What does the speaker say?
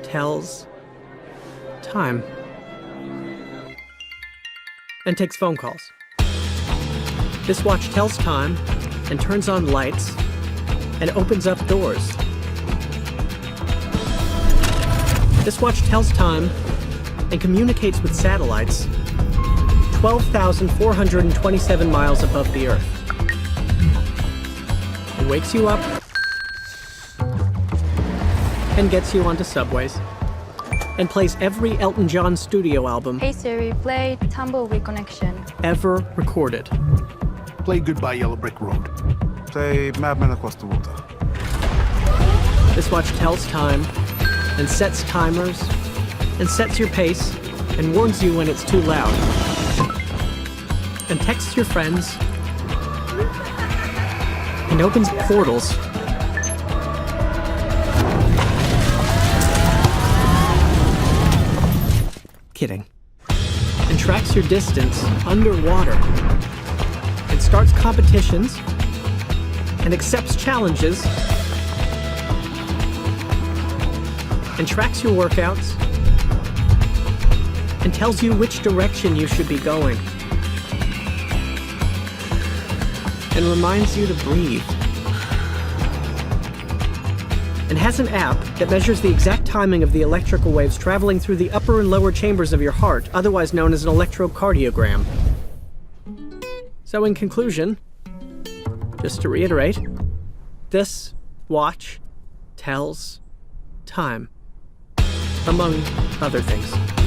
tells time, and takes phone calls. This watch tells time and turns on lights and opens up doors. This watch tells time and communicates with satellites 12,427 miles above the Earth. It wakes you up and gets you onto subways and plays every Elton John studio album Hey Siri, play Tumbleweed Connection. ever recorded. Play Goodbye Yellow Brick Road. Play Madman Across the Water. This watch tells time and sets timers and sets your pace and warns you when it's too loud and texts your friends and opens portals. Kidding. And tracks your distance underwater and starts competitions and accepts challenges and tracks your workouts and tells you which direction you should be going and reminds you to breathe, and has an app that measures the exact timing of the electrical waves traveling through the upper and lower chambers of your heart, otherwise known as an electrocardiogram. So in conclusion, just to reiterate, this watch tells time, among other things.